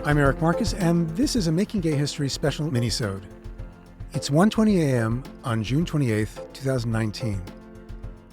I'm Eric Marcus, and this is a Making Gay History special Minisode. It's 1:20 a.m. on June 28th, 2019.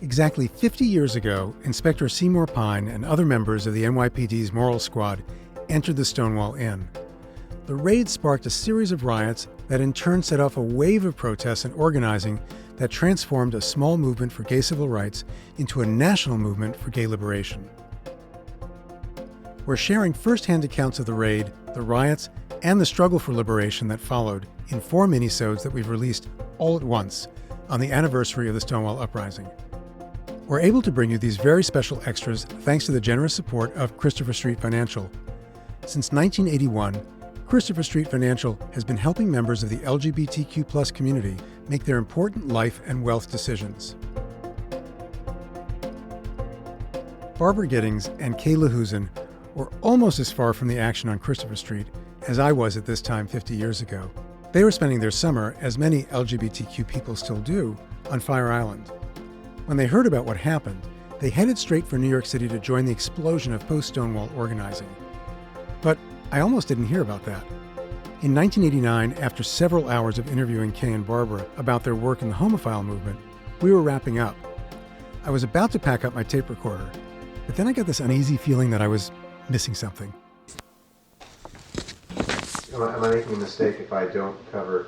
Exactly 50 years ago, Inspector Seymour Pine and other members of the NYPD's Moral Squad entered the Stonewall Inn. The raid sparked a series of riots that in turn set off a wave of protests and organizing that transformed a small movement for gay civil rights into a national movement for gay liberation. We're sharing first-hand accounts of the raid, the riots, and the struggle for liberation that followed in 4 minisodes that we've released all at once on the anniversary of the Stonewall Uprising. We're able to bring you these very special extras thanks to the generous support of Christopher Street Financial. Since 1981, Christopher Street Financial has been helping members of the LGBTQ+ community make their important life and wealth decisions. Barbara Gittings and Kay Lahusen were almost as far from the action on Christopher Street as I was at this time 50 years ago. They were spending their summer, as many LGBTQ people still do, on Fire Island. When they heard about what happened, they headed straight for New York City to join the explosion of post-Stonewall organizing. But I almost didn't hear about that. In 1989, after several hours of interviewing Kay and Barbara about their work in the homophile movement, we were wrapping up. I was about to pack up my tape recorder, but then I got this uneasy feeling that I was missing something. Am I making a mistake if I don't cover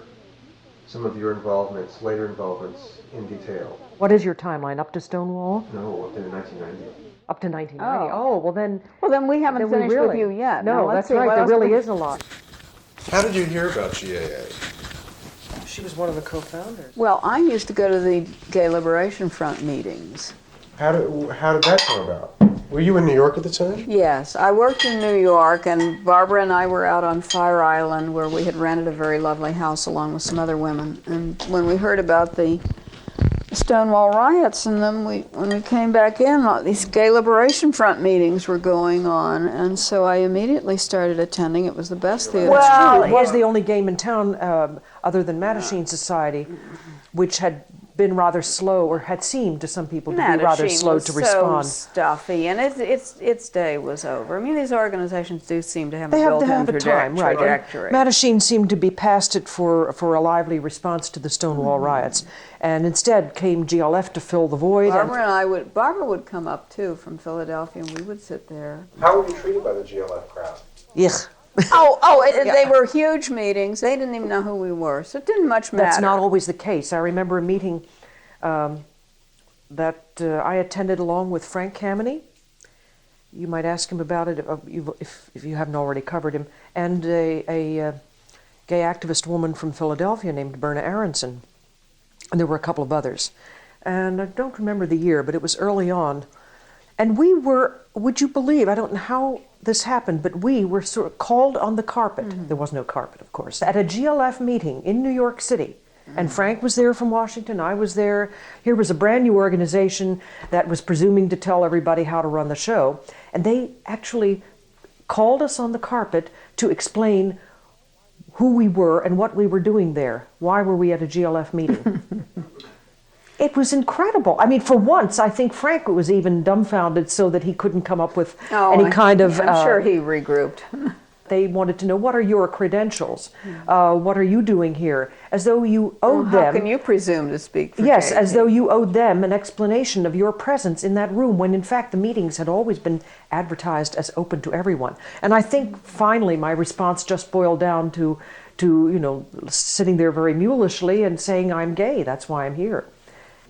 some of your involvements, later involvements, in detail? What is your timeline? Up to Stonewall? No, up to 1990. Up to 1990. Oh, well then we haven't finished really, with you yet. No, that's right. There really is a lot. How did you hear about GAA? She was one of the co-founders. Well, I used to go to the Gay Liberation Front meetings. How did that come about? Were you in New York at the time? Yes, I worked in New York, and Barbara and I were out on Fire Island, where we had rented a very lovely house along with some other women. And when we heard about the Stonewall riots, and then when we came back in, these Gay Liberation Front meetings were going on, and so I immediately started attending. It was the best theater. Well, it was the only game in town other than Mattachine Society, which had been rather slow, or had seemed to some people to be rather slow to respond. So stuffy, and its day was over. I mean, these organizations do seem to have they a have to have built-in a time, right? trajectory. Mattachine seemed to be past it for a lively response to the Stonewall riots, and instead came GLF to fill the void. Barbara would come up too from Philadelphia, and we would sit there. How were you treated by the GLF crowd? Yuck. They were huge meetings. They didn't even know who we were, so it didn't much matter. That's not always the case. I remember a meeting that I attended along with Frank Kameny. You might ask him about it if you haven't already covered him, and a gay activist woman from Philadelphia named Berna Aronson. And there were a couple of others. And I don't remember the year, but it was early on. And we were, would you believe, I don't know how this happened, but we were sort of called on the carpet. Mm-hmm. There was no carpet, of course. At a GLF meeting in New York City. Mm-hmm. And Frank was there from Washington, I was there. Here was a brand new organization that was presuming to tell everybody how to run the show. And they actually called us on the carpet to explain who we were and what we were doing there. Why were we at a GLF meeting? It was incredible. I mean, for once, I think Frank was even dumbfounded so that he couldn't come up with any kind of... I'm sure he regrouped. They wanted to know, what are your credentials? What are you doing here? As though you owed them... How can you presume to speak for Yes, Katie? as though you owed them an explanation of your presence in that room, when in fact the meetings had always been advertised as open to everyone. And I think finally my response just boiled down to sitting there very mulishly and saying, I'm gay, that's why I'm here.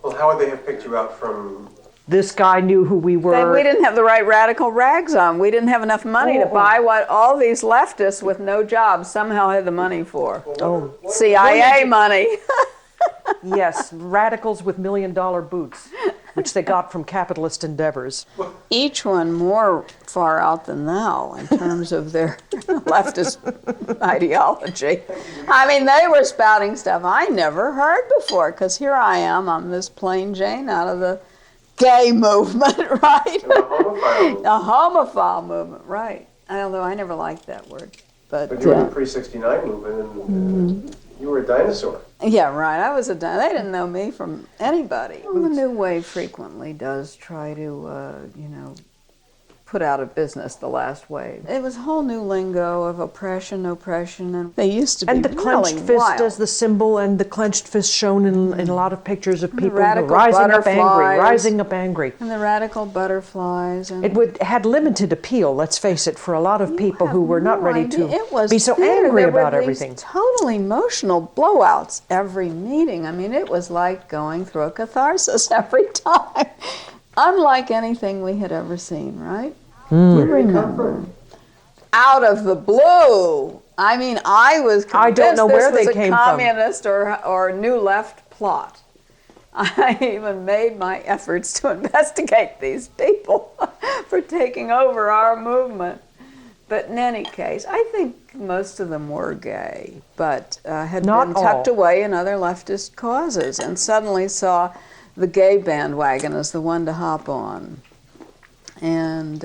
Well, how would they have picked you out from... This guy knew who we were. We didn't have the right radical rags on. We didn't have enough money to buy what all these leftists with no jobs somehow had the money for. CIA money. Yes, radicals with $1 million boots, which they got from capitalist endeavors. Each one more far out than thou in terms of their leftist ideology. I mean, they were spouting stuff I never heard before, because here I am, I'm this plain Jane out of the gay movement, right? The homophile movement, right. Although I never liked that word. But you were in the Pre-69 movement, and you were a dinosaur. Yeah, right. I was a dinosaur. They didn't know me from anybody. Well, the New Wave frequently does try to, put out of business the last wave. It was a whole new lingo of oppression, and they used to be And the clenched really fist wild. as the symbol, and the clenched fist shown in a lot of pictures of people radical rising up angry. And the radical butterflies. And Had limited appeal, let's face it, for a lot of people who were not ready to be so there. angry There were about these everything. Totally emotional blowouts every meeting. I mean, it was like going through a catharsis every time. Unlike anything we had ever seen, right? Where did it come from? Out of the blue. I mean, I was I convinced don't know where this they was a came from. communist or new left plot. I even made my efforts to investigate these people for taking over our movement. But in any case, I think most of them were gay, but had Not been tucked all. away in other leftist causes, and suddenly saw the gay bandwagon as the one to hop on. And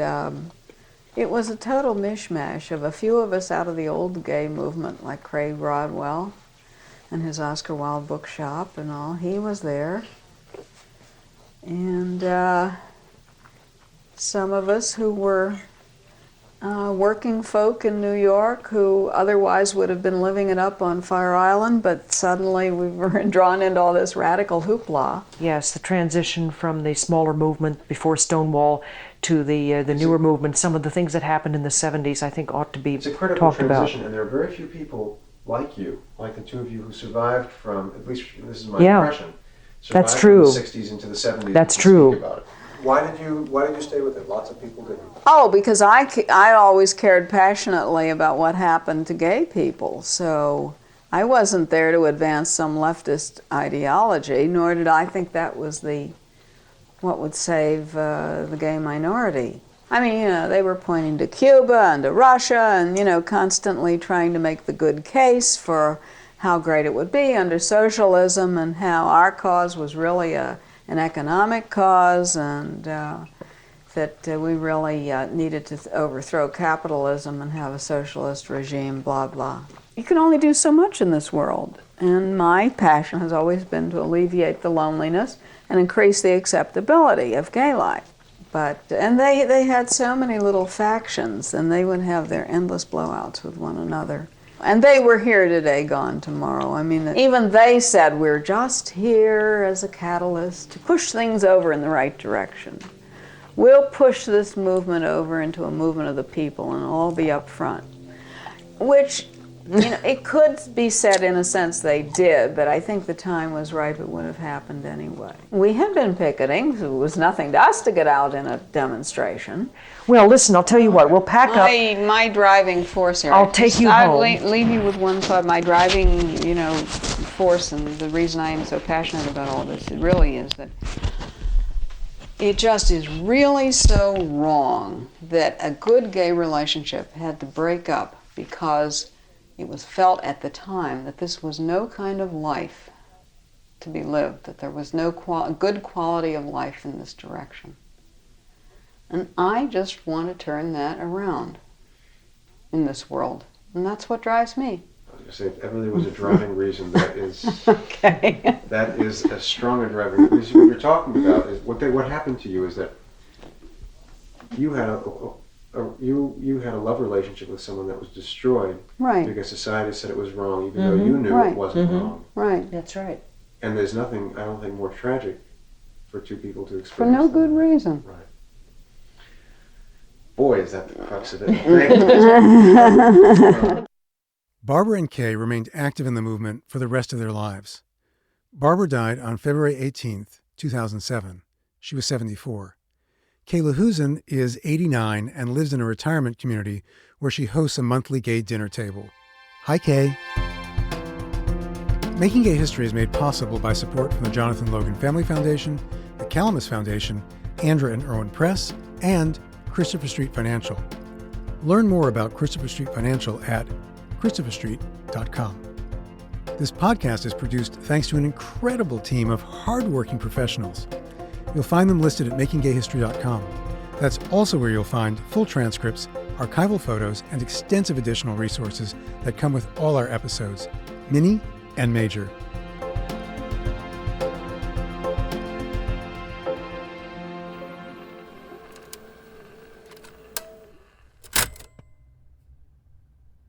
it was a total mishmash of a few of us out of the old gay movement, like Craig Rodwell and his Oscar Wilde bookshop and all. He was there. And some of us who were working folk in New York who otherwise would have been living it up on Fire Island, but suddenly we were drawn into all this radical hoopla. Yes, the transition from the smaller movement before Stonewall to the newer movement, some of the things that happened in the 70s, I think ought to be It's a critical talked about. transition, and there are very few people like you, like the two of you who survived from, at least this is my Yeah. impression, That's survived true. from the 60s into the 70s. That's and true. speak about it. Why did you stay with it? Lots of people didn't. Oh, because I always cared passionately about what happened to gay people. So I wasn't there to advance some leftist ideology, nor did I think that was what would save the gay minority. I mean, they were pointing to Cuba and to Russia and, constantly trying to make the good case for how great it would be under socialism and how our cause was really an economic cause, and that we really needed to overthrow capitalism and have a socialist regime, blah, blah. You can only do so much in this world, and my passion has always been to alleviate the loneliness and increase the acceptability of gay life. And they had so many little factions, and they would have their endless blowouts with one another. And they were here today, gone tomorrow. I mean, even they said, we're just here as a catalyst to push things over in the right direction. We'll push this movement over into a movement of the people and all be up front. Which, it could be said in a sense they did, but I think the time was ripe, it would have happened anyway. We had been picketing, so it was nothing to us to get out in a demonstration. Well, listen, I'll tell you what, we'll pack up. My driving force here. I'll take you home. I'll leave you with one thought. My driving, force, and the reason I am so passionate about all this, it really is that it just is really so wrong that a good gay relationship had to break up because it was felt at the time that this was no kind of life to be lived, that there was no good quality of life in this direction. And I just want to turn that around in this world. And that's what drives me. I was going to say, if ever there was a driving reason, that is Okay. that is as strong a driving reason. What you're talking about is what happened to you is that you had you had a love relationship with someone that was destroyed Right. because society said it was wrong, even though you knew Right. it wasn't wrong. Right. That's right. And there's nothing, I don't think, more tragic for two people to experience. For no than good that. reason. Right. Boy, is that the crux of it. Thank you. Barbara and Kay remained active in the movement for the rest of their lives. Barbara died on February 18th, 2007. She was 74. Kay Lahusen is 89 and lives in a retirement community where she hosts a monthly gay dinner table. Hi, Kay. Making Gay History is made possible by support from the Jonathan Logan Family Foundation, the Calamus Foundation, Andra and Irwin Press, and Christopher Street Financial. Learn more about Christopher Street Financial at christopherstreet.com. This podcast is produced thanks to an incredible team of hardworking professionals. You'll find them listed at makinggayhistory.com. That's also where you'll find full transcripts, archival photos, and extensive additional resources that come with all our episodes, mini and major.